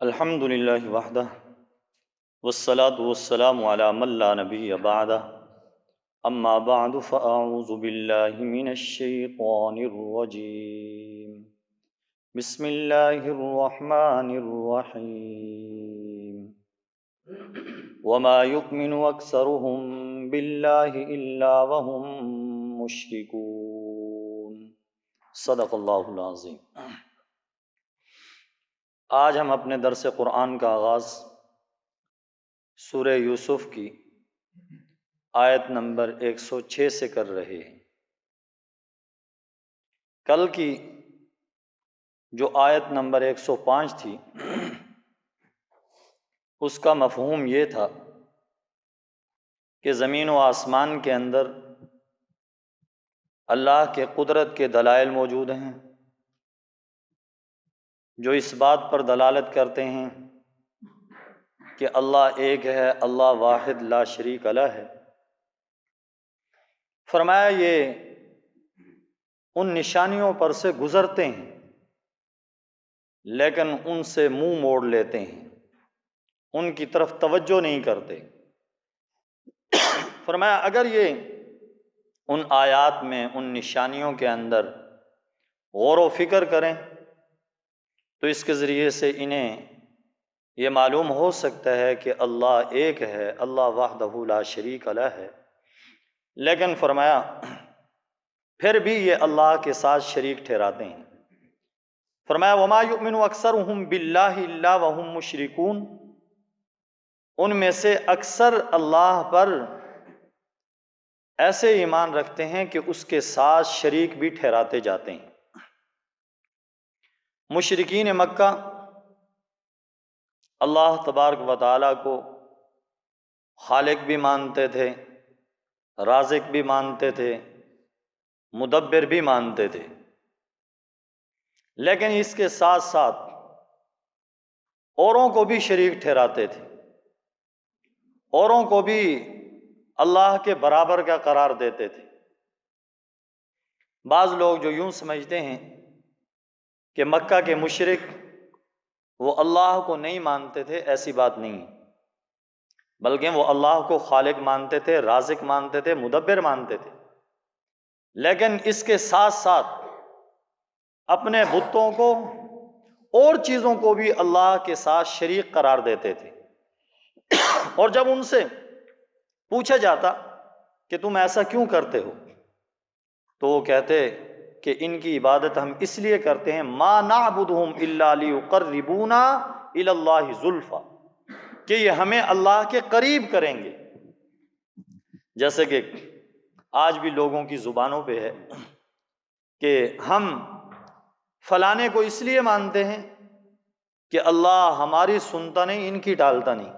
الحمد للہ وحدہ والصلاة والسلام علی من لا نبی بعدہ اما بعد فاعوذ باللہ من الشیطان الرجیم بسم اللہ الرحمن الرحیم وما یؤمن اکثرهم باللہ الا وهم مشرکون صدق اللہ العظیم۔ آج ہم اپنے درس قرآن کا آغاز سورہ یوسف کی آیت نمبر 106 سے کر رہے ہیں۔ کل کی جو آیت نمبر 105 تھی اس کا مفہوم یہ تھا کہ زمین و آسمان کے اندر اللہ کے قدرت کے دلائل موجود ہیں جو اس بات پر دلالت کرتے ہیں کہ اللہ ایک ہے، اللہ واحد لا شریک لہ ہے۔ فرمایا یہ ان نشانیوں پر سے گزرتے ہیں لیکن ان سے منہ موڑ لیتے ہیں، ان کی طرف توجہ نہیں کرتے۔ فرمایا اگر یہ ان آیات میں، ان نشانیوں کے اندر غور و فکر کریں تو اس کے ذریعے سے انہیں یہ معلوم ہو سکتا ہے کہ اللہ ایک ہے، اللہ وحدہ لا شریک لہ ہے، لیکن فرمایا پھر بھی یہ اللہ کے ساتھ شریک ٹھہراتے ہیں۔ فرمایا وما یؤمن اکثرهم باللہ الا وهم مشرکون، ان میں سے اکثر اللہ پر ایسے ایمان رکھتے ہیں کہ اس کے ساتھ شریک بھی ٹھہراتے جاتے ہیں۔ مشرکین مکہ اللہ تبارک و تعالیٰ کو خالق بھی مانتے تھے، رازق بھی مانتے تھے، مدبر بھی مانتے تھے، لیکن اس کے ساتھ ساتھ اوروں کو بھی شریک ٹھہراتے تھے، اوروں کو بھی اللہ کے برابر کا قرار دیتے تھے۔ بعض لوگ جو یوں سمجھتے ہیں کہ مکہ کے مشرک وہ اللہ کو نہیں مانتے تھے، ایسی بات نہیں، بلکہ وہ اللہ کو خالق مانتے تھے، رازق مانتے تھے، مدبر مانتے تھے، لیکن اس کے ساتھ ساتھ اپنے بتوں کو اور چیزوں کو بھی اللہ کے ساتھ شریک قرار دیتے تھے۔ اور جب ان سے پوچھا جاتا کہ تم ایسا کیوں کرتے ہو تو وہ کہتے کہ ان کی عبادت ہم اس لیے کرتے ہیں ما نعبدہم الا لیقربونا الی اللہ زلفی، کہ یہ ہمیں اللہ کے قریب کریں گے۔ جیسے کہ آج بھی لوگوں کی زبانوں پہ ہے کہ ہم فلانے کو اس لیے مانتے ہیں کہ اللہ ہماری سنتا نہیں، ان کی ٹالتا نہیں،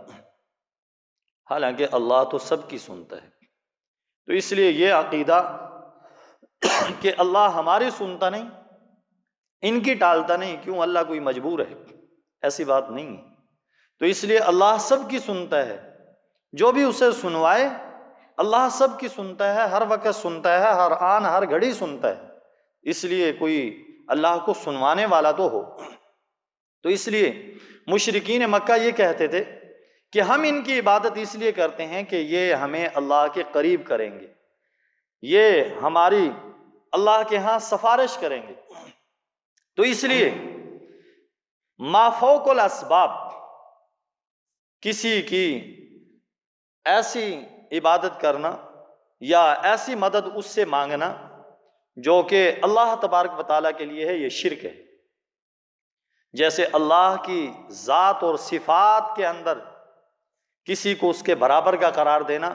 حالانکہ اللہ تو سب کی سنتا ہے۔ تو اس لیے یہ عقیدہ کہ اللہ ہماری سنتا نہیں، ان کی ٹالتا نہیں، کیوں اللہ کوئی مجبور ہے؟ ایسی بات نہیں ہے۔ تو اس لیے اللہ سب کی سنتا ہے، جو بھی اسے سنوائے اللہ سب کی سنتا ہے، ہر وقت سنتا ہے، ہر آن ہر گھڑی سنتا ہے، اس لیے کوئی اللہ کو سنوانے والا تو ہو۔ تو اس لیے مشرکین مکہ یہ کہتے تھے کہ ہم ان کی عبادت اس لیے کرتے ہیں کہ یہ ہمیں اللہ کے قریب کریں گے، یہ ہماری اللہ کے ہاں سفارش کریں گے۔ تو اس لیے ما فوق الاسباب، کسی کی ایسی عبادت کرنا یا ایسی مدد اس سے مانگنا جو کہ اللہ تبارک و تعالیٰ کے لیے ہے، یہ شرک ہے۔ جیسے اللہ کی ذات اور صفات کے اندر کسی کو اس کے برابر کا قرار دینا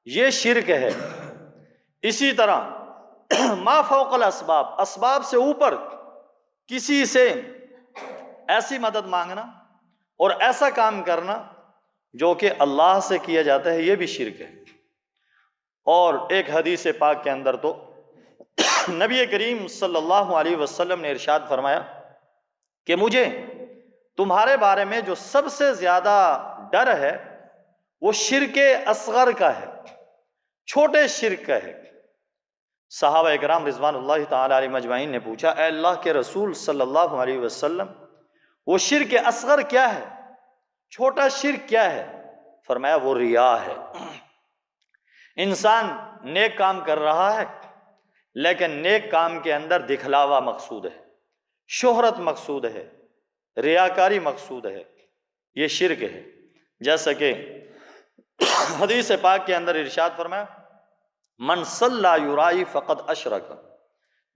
یہ شرک ہے، اسی طرح ما فوق الاسباب، اسباب سے اوپر کسی سے ایسی مدد مانگنا اور ایسا کام کرنا جو کہ اللہ سے کیا جاتا ہے، یہ بھی شرک ہے۔ اور ایک حدیث پاک کے اندر تو نبی کریم صلی اللہ علیہ وسلم نے ارشاد فرمایا کہ مجھے تمہارے بارے میں جو سب سے زیادہ ڈر ہے وہ شرک اصغر کا ہے، چھوٹے شرک کا ہے۔ صحابہ اکرام رضوان اللہ تعالی علیہ مجمعین نے پوچھا، اے اللہ کے رسول صلی اللہ علیہ وسلم، وہ شرک اصغر کیا ہے، چھوٹا شرک کیا ہے؟ فرمایا وہ ریا ہے۔ انسان نیک کام کر رہا ہے لیکن نیک کام کے اندر دکھلاوا مقصود ہے، شہرت مقصود ہے، ریاکاری مقصود ہے، یہ شرک ہے۔ جیسا کہ حدیث پاک کے اندر ارشاد فرمایا من صلی یرائی فقد اشرک،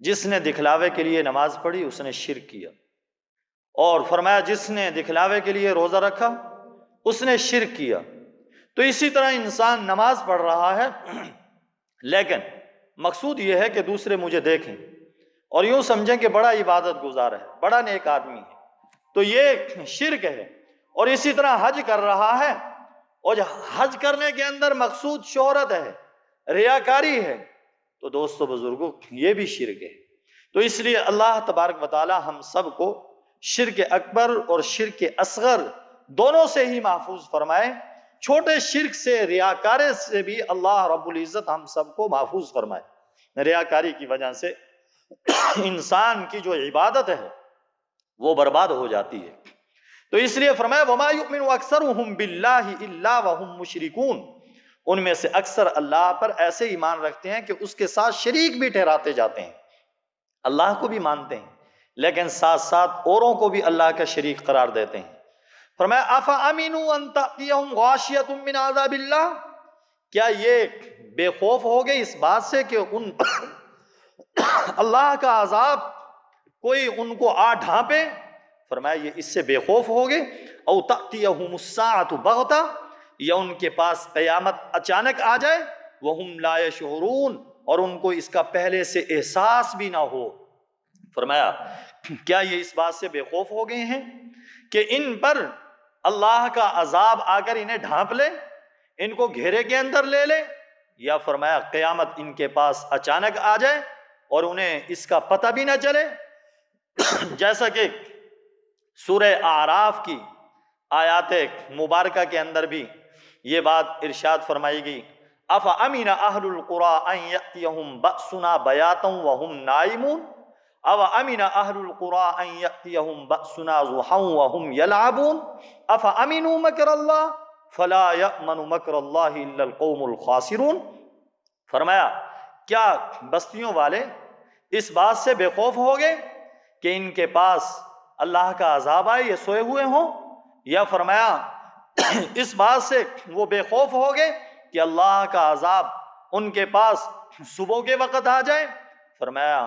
جس نے دکھلاوے کے لیے نماز پڑھی اس نے شرک کیا، اور فرمایا جس نے دکھلاوے کے لیے روزہ رکھا اس نے شرک کیا۔ تو اسی طرح انسان نماز پڑھ رہا ہے لیکن مقصود یہ ہے کہ دوسرے مجھے دیکھیں اور یوں سمجھیں کہ بڑا عبادت گزار ہے، بڑا نیک آدمی ہے، تو یہ شرک ہے۔ اور اسی طرح حج کر رہا ہے اور حج کرنے کے اندر مقصود شہرت ہے، ریاکاری ہے، تو دوستو بزرگوں یہ بھی شرک ہے۔ تو اس لیے اللہ تبارک و تعالی ہم سب کو شرک اکبر اور شرک اصغر دونوں سے ہی محفوظ فرمائے، چھوٹے شرک سے، ریاکاری سے بھی اللہ رب العزت ہم سب کو محفوظ فرمائے۔ ریاکاری کی وجہ سے انسان کی جو عبادت ہے وہ برباد ہو جاتی ہے۔ تو اس لیے فرمایا وَمَا يُؤْمِنُ أَكْثَرُهُمْ بِاللَّهِ إِلَّا وَهُمْ مُشْرِكُونَ، ان میں سے اکثر اللہ پر ایسے ایمان رکھتے ہیں کہ اس کے ساتھ شریک بھی ٹھہراتے جاتے ہیں، اللہ کو بھی مانتے ہیں لیکن ساتھ ساتھ اوروں کو بھی اللہ کا شریک قرار دیتے ہیں۔ فرمایا أَفَأَمِنُوا أَن تَأْتِيَهُمْ غَاشِيَةٌ مِّنْ عَذَابِ اللَّهِ، کیا یہ بے خوف ہو گئے اس بات سے کہ اللہ کا عذاب کوئی ان کو آ ڈھانپے؟ فرمایا یہ اس سے بے خوف ہو گئے۔ او تأتیہم الساعۃ بغتہ، یا ان کے پاس قیامت اچانک آ جائے، وہم لا یشعرون، اور ان کو اس کا پہلے سے احساس بھی نہ ہو۔ فرمایا کیا یہ اس بات سے بے خوف ہو گئے ہیں کہ ان پر اللہ کا عذاب آ کر انہیں ڈھانپ لے، ان کو گھیرے کے اندر لے لے، یا فرمایا قیامت ان کے پاس اچانک آ جائے اور انہیں اس کا پتہ بھی نہ چلے؟ جیسا کہ سورہ اعراف کی آیات مبارکہ کے اندر بھی یہ بات ارشاد فرمائی گئی افامن اہل القری ان یاتیہم بأسنا بیاتا وہم نائمون او امن اہل القری ان یاتیہم بأسنا ضحی وہم یلعبون افامنوا مکر اللہ فلا یأمن مکر اللہ الا القوم الخاسرون۔ فرمایا کیا بستیوں والے اس بات سے بے خوف ہو گئے کہ ان کے پاس اللہ کا عذاب آئے، یہ سوئے ہوئے ہوں؟ یا فرمایا اس بات سے وہ بے خوف ہو گئے کہ اللہ کا عذاب ان کے پاس صبح کے وقت آ جائے؟ فرمایا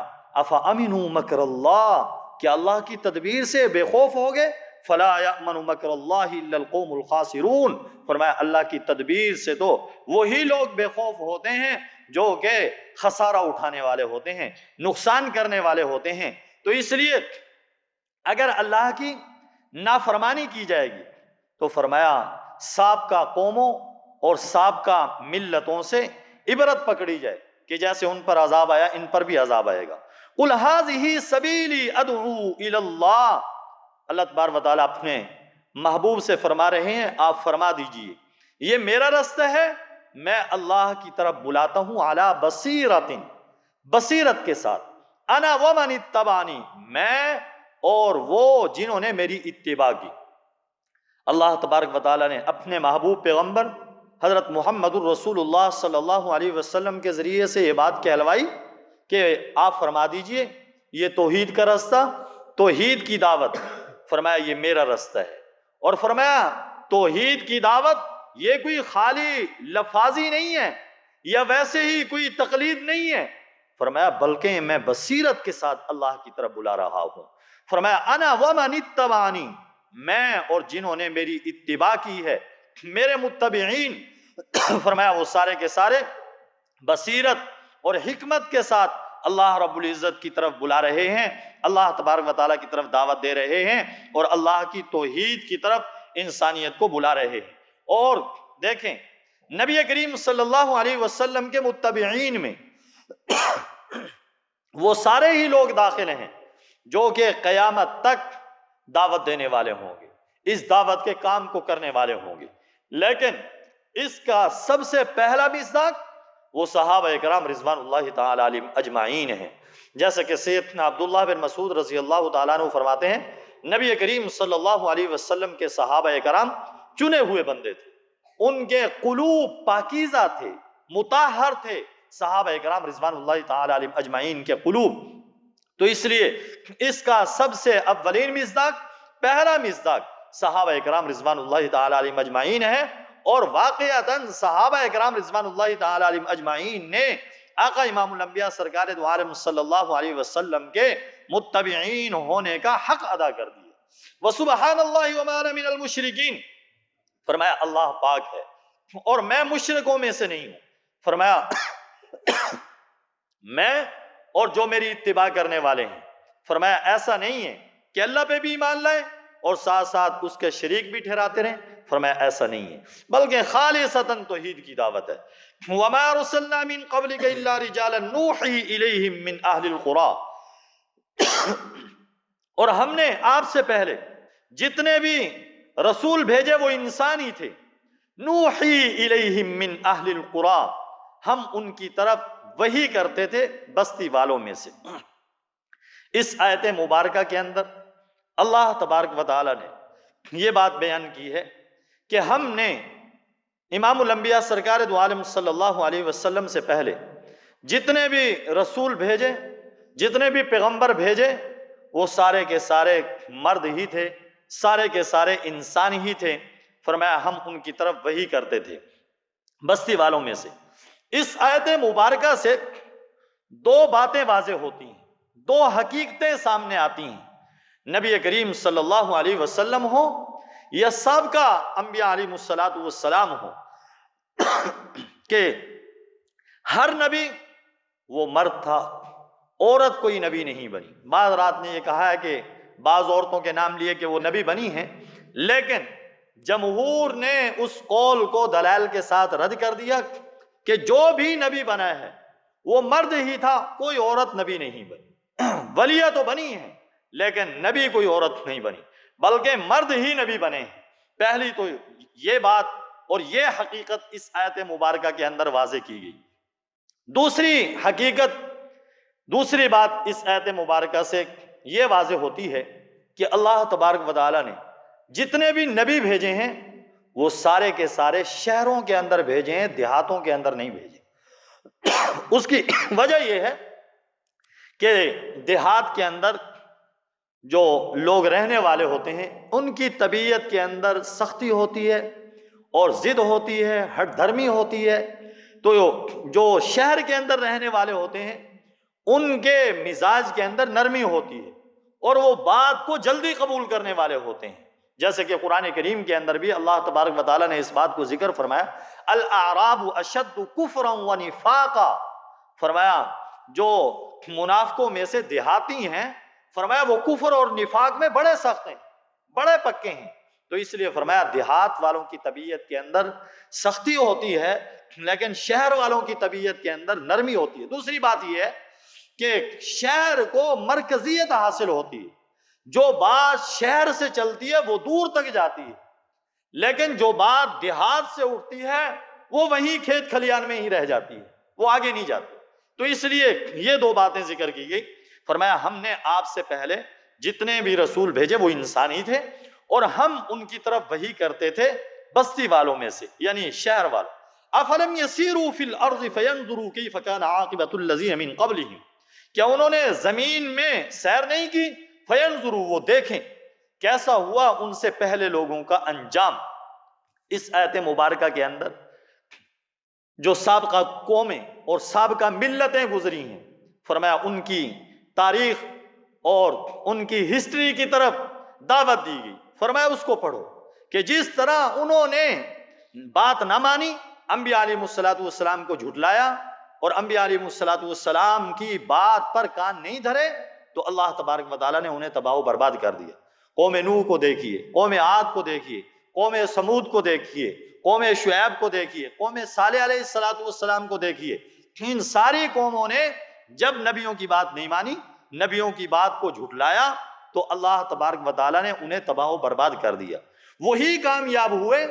افامنوا مکر اللہ، کیا اللہ کی تدبیر سے بے خوف ہو گئے؟ فلا یأمن مکر اللہ الا القوم الخاسرون۔ فرمایا اللہ کی تدبیر سے تو وہی لوگ بے خوف ہوتے ہیں جو کہ خسارہ اٹھانے والے ہوتے ہیں، نقصان کرنے والے ہوتے ہیں۔ تو اس لیے اگر اللہ کی نافرمانی کی جائے گی تو فرمایا سابقہ قوموں اور سابقہ ملتوں سے عبرت پکڑی جائے کہ جیسے ان پر عذاب آیا ان پر بھی عذاب آئے گا۔ قُلْ هَٰذِهِ سَبِيلِي أَدْعُو إِلَى اللَّهِ، اللہ تبارک و تعالیٰ اپنے محبوب سے فرما رہے ہیں آپ فرما دیجئے یہ میرا رستہ ہے، میں اللہ کی طرف بلاتا ہوں علی بصیرۃ، بصیرت کے ساتھ، انا ومن اتبعنی، میں اور وہ جنہوں نے میری اتباع کی۔ اللہ تبارک و تعالیٰ نے اپنے محبوب پیغمبر حضرت محمد الرسول اللہ صلی اللہ علیہ وسلم کے ذریعے سے یہ بات کہلوائی کہ آپ فرما دیجئے یہ توحید کا رستہ، توحید کی دعوت، فرمایا یہ میرا رستہ ہے۔ اور فرمایا توحید کی دعوت یہ کوئی خالی لفاظی نہیں ہے یا ویسے ہی کوئی تقلید نہیں ہے، فرمایا بلکہ میں بصیرت کے ساتھ اللہ کی طرف بلا رہا ہوں۔ فرمایا انا ومن اتبعنی، میں اور جنہوں نے میری اتباع کی ہے، میرے متبعین، فرمایا وہ سارے کے سارے بصیرت اور حکمت کے ساتھ اللہ رب العزت کی طرف بلا رہے ہیں، اللہ تبارک و تعالیٰ کی طرف دعوت دے رہے ہیں اور اللہ کی توحید کی طرف انسانیت کو بلا رہے ہیں۔ اور دیکھیں نبی کریم صلی اللہ علیہ وسلم کے متبعین میں وہ سارے ہی لوگ داخل ہیں جو کہ قیامت تک دعوت دینے والے ہوں گے، اس دعوت کے کام کو کرنے والے ہوں گے، لیکن اس کا سب سے پہلا مصداق وہ صحابہ اکرام رضوان اللہ تعالی علیہم اجمعین ہیں۔ جیسا کہ سیدنا عبداللہ بن مسعود رضی اللہ تعالیٰ عنہ فرماتے ہیں نبی کریم صلی اللہ علیہ وسلم کے صحابہ کرام چنے ہوئے بندے تھے، ان کے قلوب پاکیزہ تھے، مطہر تھے صحابہ کرام رضوان اللہ تعالی علیہم اجمعین کے قلوب۔ تو اس لیے اس کا سب سے اولین مصداق، پہلا مصداق صحابہ کرام رضوان اللہ تعالی علیہم اجمعین ہے، اور واقعتاً صحابہ کرام رضوان اللہ تعالی علیہم اجمعین نے آقا امام الانبیاء سرکار دو عالم صلی اللہ علیہ وسلم کے متبعین ہونے کا حق ادا کر دیا۔ وَسُبْحَانَ اللَّهِ وَمَا أَنَا مِنَ الْمُشْرِكِينَ، فرمایا اللہ پاک ہے اور میں مشرکوں میں سے نہیں ہوں۔ فرمایا میں اور جو میری اتباع کرنے والے ہیں، فرمایا ایسا نہیں ہے کہ اللہ پہ بھی ایمان لائے اور ساتھ ساتھ اس کے شریک بھی ٹھہراتے رہیں، فرمایا ایسا نہیں ہے، بلکہ خالصتاً توحید کی دعوت ہے۔ وَمَا أَرْسَلْنَا مِن قَبْلِكَ إِلَّا رِجَالًا نُوحِي إِلَيْهِم مِّنْ أَهْلِ الْقُرَىٰ، اور ہم نے آپ سے پہلے جتنے بھی رسول بھیجے وہ انسان ہی تھے۔ نوحی الیہم من اہل القریٰ، ہم ان کی طرف وحی کرتے تھے بستی والوں میں سے۔ اس آیت مبارکہ کے اندر اللہ تبارک و تعالی نے یہ بات بیان کی ہے کہ ہم نے امام الانبیاء سرکار دو عالم صلی اللہ علیہ وسلم سے پہلے جتنے بھی رسول بھیجے، جتنے بھی پیغمبر بھیجے، وہ سارے کے سارے مرد ہی تھے، سارے کے سارے انسان ہی تھے۔ فرمایا ہم ان کی طرف وحی کرتے تھے بستی والوں میں سے۔ اس آیت مبارکہ سے دو باتیں واضح ہوتی ہیں، دو حقیقتیں سامنے آتی ہیں۔ نبی کریم صلی اللہ علیہ وسلم ہو یا سابقہ انبیاء علیہ السلام ہو، کہ ہر نبی وہ مرد تھا، عورت کوئی نبی نہیں بنی۔ بعض رات نے یہ کہا ہے کہ بعض عورتوں کے نام لیے کہ وہ نبی بنی ہیں، لیکن جمہور نے اس قول کو دلائل کے ساتھ رد کر دیا کہ جو بھی نبی بنا ہے وہ مرد ہی تھا، کوئی عورت نبی نہیں بنی۔ ولیہ تو بنی ہے لیکن نبی کوئی عورت نہیں بنی، بلکہ مرد ہی نبی بنے ہیں۔ پہلی تو یہ بات اور یہ حقیقت اس آیت مبارکہ کے اندر واضح کی گئی۔ دوسری حقیقت، دوسری بات اس آیت مبارکہ سے یہ واضح ہوتی ہے کہ اللہ تبارک و تعالی نے جتنے بھی نبی بھیجے ہیں وہ سارے کے سارے شہروں کے اندر بھیجے ہیں، دیہاتوں کے اندر نہیں بھیجے۔ اس کی وجہ یہ ہے کہ دیہات کے اندر جو لوگ رہنے والے ہوتے ہیں ان کی طبیعت کے اندر سختی ہوتی ہے اور ضد ہوتی ہے، ہٹ دھرمی ہوتی ہے۔ تو جو شہر کے اندر رہنے والے ہوتے ہیں ان کے مزاج کے اندر نرمی ہوتی ہے اور وہ بات کو جلدی قبول کرنے والے ہوتے ہیں۔ جیسے کہ قرآن کریم کے اندر بھی اللہ تبارک و تعالیٰ نے اس بات کو ذکر فرمایا، الاعراب اشد کفرا و نفاقا، فرمایا جو منافقوں میں سے دیہاتی ہیں، فرمایا وہ کفر اور نفاق میں بڑے سخت ہیں، بڑے پکے ہیں۔ تو اس لیے فرمایا دیہات والوں کی طبیعت کے اندر سختی ہوتی ہے لیکن شہر والوں کی طبیعت کے اندر نرمی ہوتی ہے۔ دوسری بات یہ ہے کہ شہر کو مرکزیت حاصل ہوتی ہے، جو بات شہر سے چلتی ہے وہ دور تک جاتی ہے، لیکن جو بات دیہات سے اٹھتی ہے وہ وہیں کھیت کھلیان میں ہی رہ جاتی ہے، وہ آگے نہیں جاتی۔ تو اس لیے یہ دو باتیں ذکر کی گئی۔ فرمایا ہم نے آپ سے پہلے جتنے بھی رسول بھیجے وہ انسان ہی تھے اور ہم ان کی طرف وحی کرتے تھے بستی والوں میں سے، یعنی شہر والوں۔ افلم یسیروا فی الارض فینظروا کیف کان عاقبۃ الذین من قبلہم، کیا انہوں نے زمین میں سیر نہیں کی؟ فینظروا، وہ دیکھیں کیسا ہوا ان سے پہلے لوگوں کا انجام۔ اس آیت مبارکہ کے اندر جو سابقہ قومیں اور سابقہ ملتیں گزری ہیں، فرمایا ان کی تاریخ اور ان کی ہسٹری کی طرف دعوت دی گئی۔ فرمایا اس کو پڑھو کہ جس طرح انہوں نے بات نہ مانی، انبیاء علیہ السلام کو جھٹلایا اور انبیاء علیہ السلام کی بات پر کان نہیں دھرے، تو اللہ تبارک و تعالیٰ نے انہیں تباہ و برباد کر دیا۔ قوم نوح کو دیکھیے، قوم عاد کو دیکھیے، قوم سمود کو دیکھیے، قوم شعیب کو دیکھیے، قوم صالح علیہ السلام کو دیکھیے۔ ان ساری قوموں نے جب نبیوں کی بات نہیں مانی، نبیوں کی بات کو جھٹلایا، تو اللہ تبارک و تعالیٰ نے انہیں تباہ و برباد کر دیا۔ وہی کامیاب ہوئے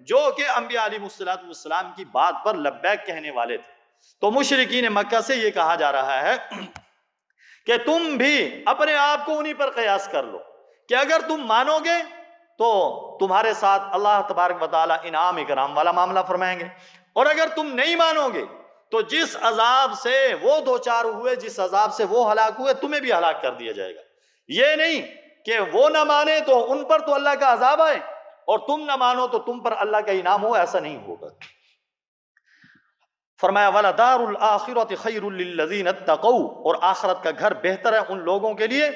جو کہ انبیاء علیہ السلام کی بات پر لبیک کہنے والے تھے۔ تو مشرکین مکہ سے یہ کہا جا رہا ہے کہ تم بھی اپنے آپ کو انہی پر قیاس کر لو کہ اگر تم مانو گے تو تمہارے ساتھ اللہ تبارک و تعالیٰ انعام اکرام والا معاملہ فرمائیں گے، اور اگر تم نہیں مانو گے تو جس عذاب سے وہ دوچار ہوئے، جس عذاب سے وہ ہلاک ہوئے، تمہیں بھی ہلاک کر دیا جائے گا۔ یہ نہیں کہ وہ نہ مانے تو ان پر تو اللہ کا عذاب آئے اور تم نہ مانو تو تم پر اللہ کا انعام ہو، ایسا نہیں ہوگا۔ فرمایا وَلَدَارُ الْآخِرَةِ خَيْرٌ لِّلَّذِينَ اتَّقَوْا، اور آخرت کا گھر بہتر ہے ان لوگوں کے لیے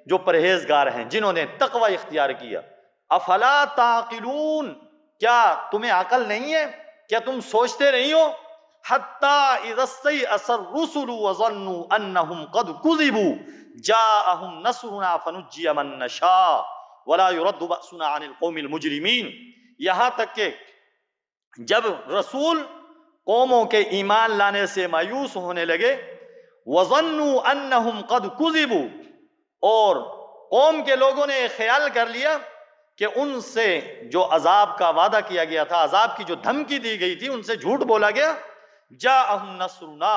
جو پرہیزگار ہیں، جنہوں نے تقوی اختیار کیا۔ افلا تعقلون، کیا تمہیں عقل نہیں ہے؟ کیا تم سوچتے نہیں ہو؟ حَتَّى إِذَا اسْتَيْأَسَ الرُّسُلُ وَظَنُّوا أَنَّهُمْ قَدْ كُذِبُوا جَاءَهُمْ نَصْرُنَا فَنُجِّيَ مَن نَّشَاءُ وَلَا يُرَدُّ بَأْسُنَا عَنِ الْقَوْمِ الْمُجْرِمِينَ، یہاں تک کہ جب رسول قوموں کے ایمان لانے سے مایوس ہونے لگے، وَظَنُّوا أَنَّهُمْ قَدْ كُذِبُوا، اور قوم کے لوگوں نے خیال کر لیا کہ ان سے جو عذاب کا وعدہ کیا گیا تھا، عذاب کی جو دھمکی دی گئی تھی، ان سے جھوٹ بولا گیا، جاءہم نصرنا،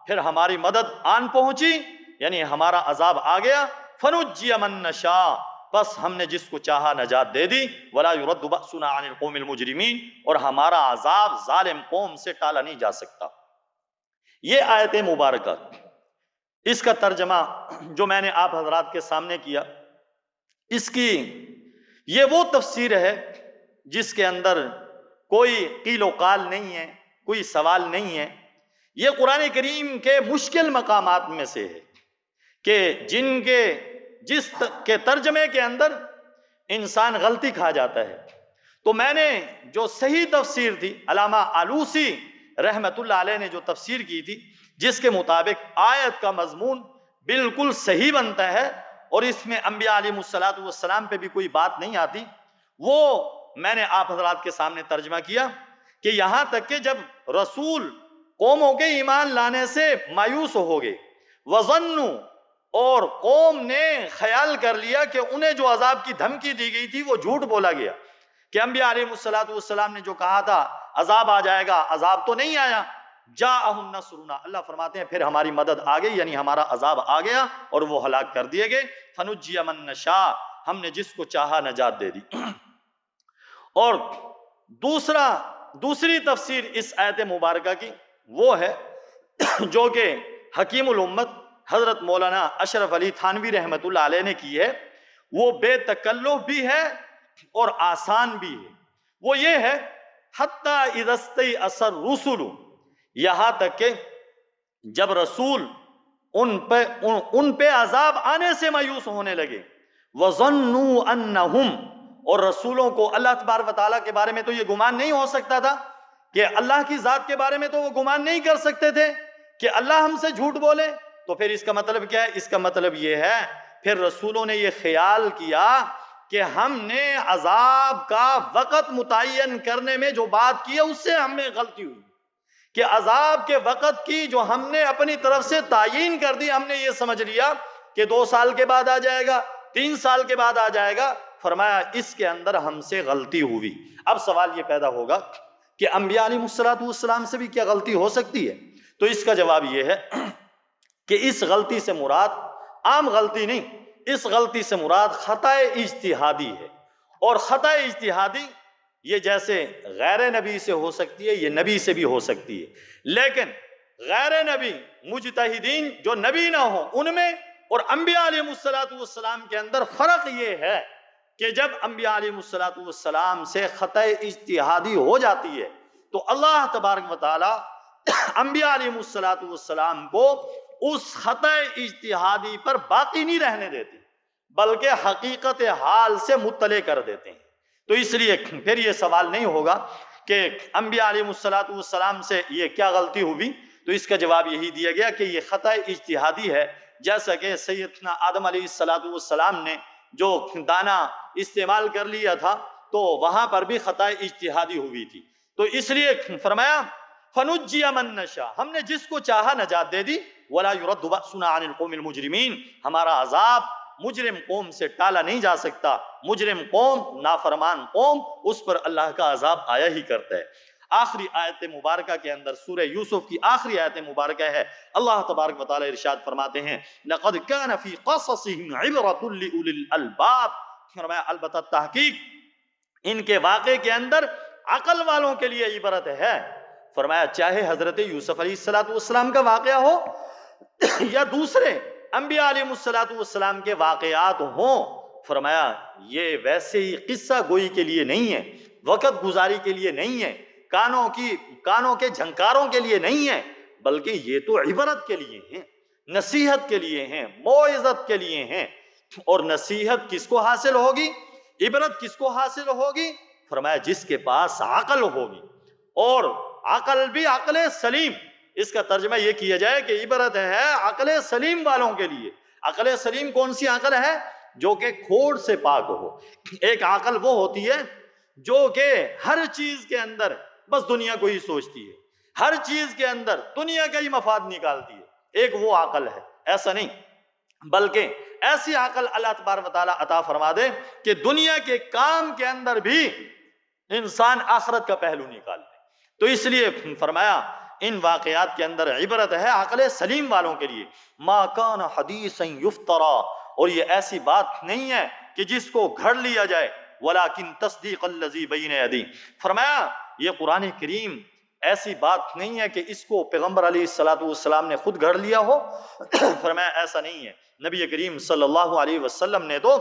پھر ہماری مدد آن پہنچی، یعنی ہمارا عذاب آ گیا، فنجی من نشاء، بس ہم نے جس کو چاہا نجات دے دی، ولا يرد بأسنا عن القوم المجرمین، اور ہمارا عذاب ظالم قوم سے ٹالا نہیں جا سکتا۔ یہ آیت مبارکہ، اس کا ترجمہ جو میں نے آپ حضرات کے سامنے کیا، اس کی یہ وہ تفسیر ہے جس کے اندر کوئی قیل و قال نہیں ہے، کوئی سوال نہیں ہے۔ یہ قرآن کریم کے مشکل مقامات میں سے ہے کہ جس کے ترجمے کے اندر انسان غلطی کھا جاتا ہے۔ تو میں نے جو صحیح تفسیر تھی، علامہ آلوسی رحمت اللہ علیہ نے جو تفسیر کی تھی، جس کے مطابق آیت کا مضمون بالکل صحیح بنتا ہے اور اس میں انبیاء علیہ السلام پہ بھی کوئی بات نہیں آتی، وہ میں نے آپ حضرات کے سامنے ترجمہ کیا کہ یہاں تک کہ جب رسول قوموں کے ایمان لانے سے مایوس ہو گئے، وَظَنُّوا، اور قوم نے خیال کر لیا کہ انہیں جو عذاب کی دھمکی دی گئی تھی وہ جھوٹ بولا گیا، کہ انبیاء علیہ السلام نے جو کہا تھا عذاب آ جائے گا، عذاب تو نہیں آیا، جاءہم نصرنا، اللہ فرماتے ہیں پھر ہماری مدد آ گئی، یعنی ہمارا عذاب آ گیا اور وہ ہلاک کر دیے گئے، فنجی من نشاء، ہم نے جس کو چاہا نجات دے دی۔ اور دوسری تفسیر اس آیت مبارکہ کی وہ ہے جو کہ حکیم الامت حضرت مولانا اشرف علی تھانوی رحمت اللہ علیہ نے کی ہے، وہ بے تکلف بھی ہے اور آسان بھی ہے۔ وہ یہ ہے حَتَّى إِذَا اسْتَيْأَسَ الرُّسُلُ، یہاں تک کہ جب رسول ان پہ عذاب آنے سے مایوس ہونے لگے، وَظَنُّوا أَنَّهُمْ، اور رسولوں کو اللہ تبارک و تعالیٰ کے بارے میں تو یہ گمان نہیں ہو سکتا تھا، کہ اللہ کی ذات کے بارے میں تو وہ گمان نہیں کر سکتے تھے کہ اللہ ہم سے جھوٹ بولے، تو پھر اس کا مطلب کیا ہے؟ اس کا مطلب یہ ہے پھر رسولوں نے یہ خیال کیا کہ ہم نے عذاب کا وقت متعین کرنے میں جو بات کی ہے اس سے ہمیں غلطی ہوئی، کہ عذاب کے وقت کی جو ہم نے اپنی طرف سے تعیین کر دی، ہم نے یہ سمجھ لیا کہ 2 سال کے بعد آ جائے گا، 3 سال کے بعد آ جائے گا، فرمایا اس کے اندر ہم سے غلطی ہوئی۔ اب سوال یہ پیدا ہوگا کہ انبیاء علیہ السلام سے بھی کیا غلطی ہو سکتی ہے؟ تو اس کا جواب یہ ہے کہ اس غلطی سے مراد عام غلطی نہیں، اس غلطی سے مراد خطا اجتہادی ہے، اور خطا اجتہادی یہ جیسے غیر نبی سے ہو سکتی ہے، یہ نبی سے بھی ہو سکتی ہے، لیکن غیر نبی مجتہدین جو نبی نہ ہوں ان میں اور انبیاء علیہ السلام کے اندر فرق یہ ہے کہ جب انبیاء علیہ السلام سے خطا اجتہادی ہو جاتی ہے تو اللہ تبارک و تعالی انبیاء علیہ السلام کو اس خطا اجتہادی پر باقی نہیں رہنے دیتے، بلکہ حقیقت حال سے مطلع کر دیتے ہیں۔ تو اس لیے پھر یہ سوال نہیں ہوگا کہ انبیاء علیہ السلام سے یہ کیا غلطی ہوئی، تو اس کا جواب یہی دیا گیا کہ یہ خطا اجتہادی ہے، جیسا کہ سیدنا آدم علیہ السلام نے جو دانا استعمال کر لیا تھا تو وہاں پر بھی خطا اجتہادی ہوئی تھی۔ تو اس لیے فرمایا فنجی من نشاء، ہم نے جس کو چاہا نجات دے دی، ولا يرد بأسنا عن القوم المجرمین، ہمارا عذاب مجرم قوم سے ٹالا نہیں جا سکتا، مجرم قوم، نافرمان قوم، اس پر اللہ کا عذاب آیا ہی کرتا ہے۔ آخری آیت مبارکہ کے اندر سورہ یوسف کی آخری آیت مبارکہ ہے، اللہ تبارک و تعالی ارشاد فرماتے ہیں لَقَدْ كَانَ فِي قَصَصِهِمْ عِبْرَةٌ لِأُولِي الْأَلْبَابِ، فرمایا البتہ تحقیق ان کے واقعے کے اندر عقل والوں کے لیے عبرت ہے. فرمایا چاہے حضرت یوسف علیہ السلام کا واقعہ ہو یا دوسرے انبیاء علیہ السلام کے واقعات ہوں، فرمایا یہ ویسے ہی قصہ گوئی کے لیے نہیں ہے، وقت گزاری کے لیے نہیں ہے، کانوں کے جھنکاروں کے لیے نہیں ہے، بلکہ یہ تو عبرت کے لیے ہیں، نصیحت کے لیے ہیں، موعظت کے لیے ہیں. اور نصیحت کس کو حاصل ہوگی، عبرت کس کو حاصل ہوگی؟ فرمایا جس کے پاس عقل ہوگی، اور عقل بھی عقل سلیم. اس کا ترجمہ یہ کیا جائے کہ عبرت ہے عقل سلیم والوں کے لیے. عقل سلیم کون سی عقل ہے؟ جو کہ کھوٹ سے پاک ہو. ایک عقل وہ ہوتی ہے جو کہ ہر چیز کے اندر بس دنیا کو ہی سوچتی ہے، ہر چیز کے اندر دنیا کا ہی مفاد نکالتی ہے. ایک وہ عقل ہے. ایسا نہیں، بلکہ ایسی عقل اللہ تبارک و تعالیٰ عطا فرما دے کہ دنیا کے کام کے اندر بھی انسان آخرت کا پہلو نکال لے. تو اس لیے فرمایا ان واقعات کے اندر عبرت ہے عقل سلیم والوں کے لیے. ما کان حدیثا یفترا، اور یہ ایسی بات نہیں ہے کہ جس کو گھڑ لیا جائے، ولیکن تصدیق الذی بین یدی. فرمایا یہ قرآن کریم ایسی بات نہیں ہے کہ اس کو پیغمبر علیہ السلام نے خود گھڑ لیا ہو. فرمایا ایسا نہیں ہے. نبی کریم صلی اللہ علیہ وسلم نے تو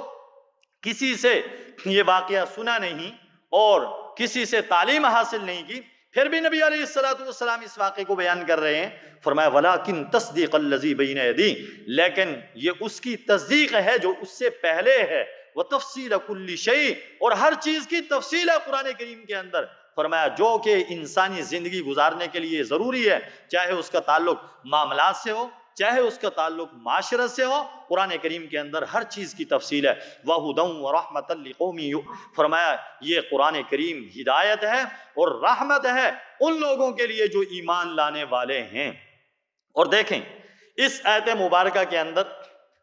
کسی سے یہ واقعہ سنا نہیں اور کسی سے تعلیم حاصل نہیں کی، پھر بھی نبی علیہ السلام اس واقعے کو بیان کر رہے ہیں. فرمایا ولیکن تصدیق الذی بین یدی، لیکن یہ اس کی تصدیق ہے جو اس سے پہلے ہے. وتفصیل کل شیء، اور ہر چیز کی تفصیل ہے قرآن کریم کے اندر. فرمایا جو کہ انسانی زندگی گزارنے کے لیے ضروری ہے، چاہے اس کا تعلق معاملات سے ہو، چاہے اس کا تعلق معاشرت سے ہو، قرآن کریم کے اندر ہر چیز کی تفصیل ہے. وَهُدًى وَرَحْمَةً لِقَوْمٍ، فرمایا یہ قرآن کریم ہدایت ہے اور رحمت ہے ان لوگوں کے لیے جو ایمان لانے والے ہیں. اور دیکھیں اس آیت مبارکہ کے اندر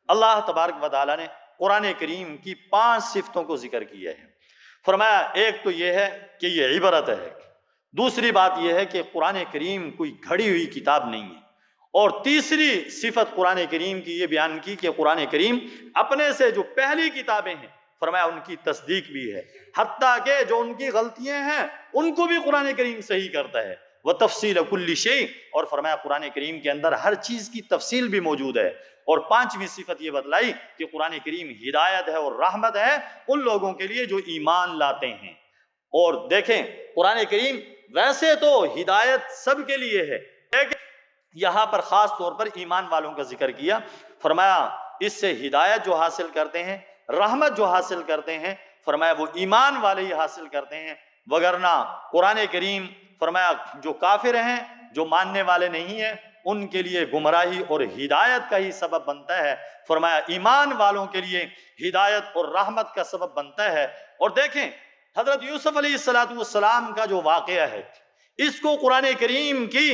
اللہ تبارک و تعالیٰ نے قرآن کریم کی 5 صفتوں کو ذکر کیا ہے. فرمایا ایک تو یہ ہے کہ یہ عبرت ہے، دوسری بات یہ ہے کہ قرآن کریم کوئی گھڑی ہوئی کتاب نہیں ہے، اور تیسری صفت قرآن کریم کی یہ بیان کی کہ قرآن کریم اپنے سے جو پہلی کتابیں ہیں فرمایا ان کی تصدیق بھی ہے، حتیٰ کہ جو ان کی غلطیاں ہیں ان کو بھی قرآن کریم صحیح کرتا ہے. وَتَفْصِيلَ كُلِّ شَيْءٍ، اور فرمایا قرآن کریم کے اندر ہر چیز کی تفصیل بھی موجود ہے. اور 5ویں صفت یہ بتلائی کہ قرآن کریم ہدایت ہے اور رحمت ہے ان لوگوں کے لیے جو ایمان لاتے ہیں. اور دیکھیں قرآن کریم ویسے تو ہدایت سب کے لیے ہے، لیکن یہاں پر خاص طور پر ایمان والوں کا ذکر کیا. فرمایا اس سے ہدایت جو حاصل کرتے ہیں، رحمت جو حاصل کرتے ہیں، فرمایا وہ ایمان والے ہی حاصل کرتے ہیں. وگرنہ قرآن کریم فرمایا جو کافر ہیں، جو ماننے والے نہیں ہیں، ان کے لیے گمراہی اور ہدایت کا ہی سبب بنتا ہے. فرمایا ایمان والوں کے لیے ہدایت اور رحمت کا سبب بنتا ہے. اور دیکھیں حضرت یوسف علیہ السلام کا جو واقعہ ہے، اس کو قرآن کریم کی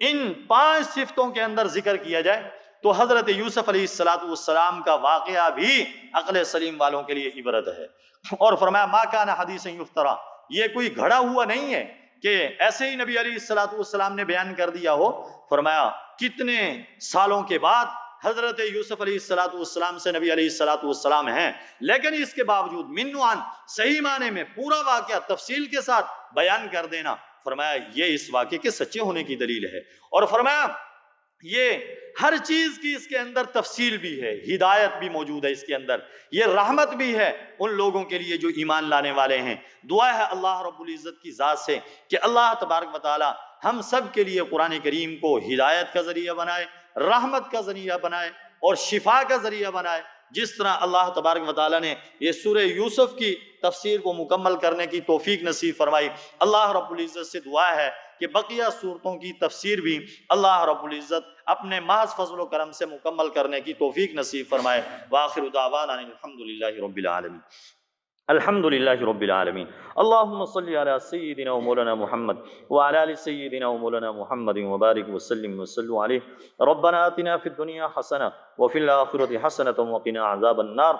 ان 5 صفتوں کے اندر ذکر کیا جائے تو حضرت یوسف علیہ السلام کا واقعہ بھی عقل سلیم والوں کے لیے عبرت ہے. اور فرمایا ما کان حدیثا یفترا، یہ کوئی گھڑا ہوا نہیں ہے کہ ایسے ہی نبی علیہ السلام نے بیان کر دیا ہو. فرمایا کتنے سالوں کے بعد حضرت یوسف علیہ السلام سے نبی علیہ السلام ہیں، لیکن اس کے باوجود منوان صحیح معنی میں پورا واقعہ تفصیل کے ساتھ بیان کر دینا، فرمایا یہ اس واقعے کے سچے ہونے کی دلیل ہے. اور فرمایا یہ ہر چیز کی اس کے اندر تفصیل بھی ہے، ہدایت بھی موجود ہے اس کے اندر، یہ رحمت بھی ہے ان لوگوں کے لیے جو ایمان لانے والے ہیں. دعا ہے اللہ رب العزت کی ذات سے کہ اللہ تبارک و تعالی ہم سب کے لیے قرآن کریم کو ہدایت کا ذریعہ بنائے، رحمت کا ذریعہ بنائے اور شفا کا ذریعہ بنائے. جس طرح اللہ تبارک و تعالیٰ نے یہ سورہ یوسف کی تفسیر کو مکمل کرنے کی توفیق نصیب فرمائی، اللہ رب العزت سے دعا ہے کہ بقیہ صورتوں کی تفسیر بھی اللہ رب العزت اپنے محض فضل و کرم سے مکمل کرنے کی توفیق نصیب فرمائے. وآخر دعوانا الحمدللہ رب العالمین. الحمد للہ رب العالمین. اللہم صلی علی سیدنا و مولانا محمد وعلی آل سیدنا و مولانا محمد وبارک وسلم وصلوا علیہ. ربنا آتنا فی الدنیا حسنہ وفی الآخرۃ حسنۃ وقنا عذاب النار.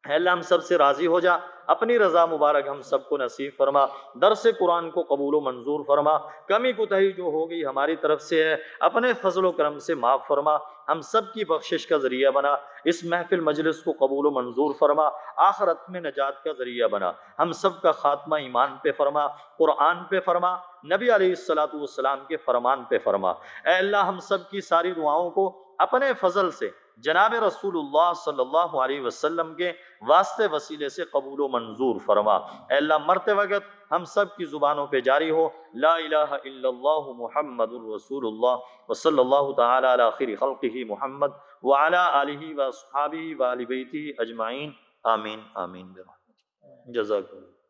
اے اللہ ہم سب سے راضی ہو جا، اپنی رضا مبارک ہم سب کو نصیب فرما، درس قرآن کو قبول و منظور فرما، کمی کوتاہی جو ہوگی ہماری طرف سے ہے اپنے فضل و کرم سے معاف فرما، ہم سب کی بخشش کا ذریعہ بنا، اس محفل مجلس کو قبول و منظور فرما، آخرت میں نجات کا ذریعہ بنا، ہم سب کا خاتمہ ایمان پہ فرما، قرآن پہ فرما، نبی علیہ السلام کے فرمان پہ فرما۔ اے اللہ ہم سب کی ساری دعاؤں کو اپنے فضل سے جناب رسول اللہ صلی اللہ علیہ وسلم کے واسطے وسیلے سے قبول و منظور فرما۔ اے اللہ مرتے وقت ہم سب کی زبانوں پہ جاری ہو لا الہ الا اللہ محمد الرسول اللہ وصلی اللہ تعالی علی خیر خلقہ محمد وعلی آلہ واصحابہ وآل بیتہ اجمعین، آمین آمین برحمتہ۔ جزاک اللہ۔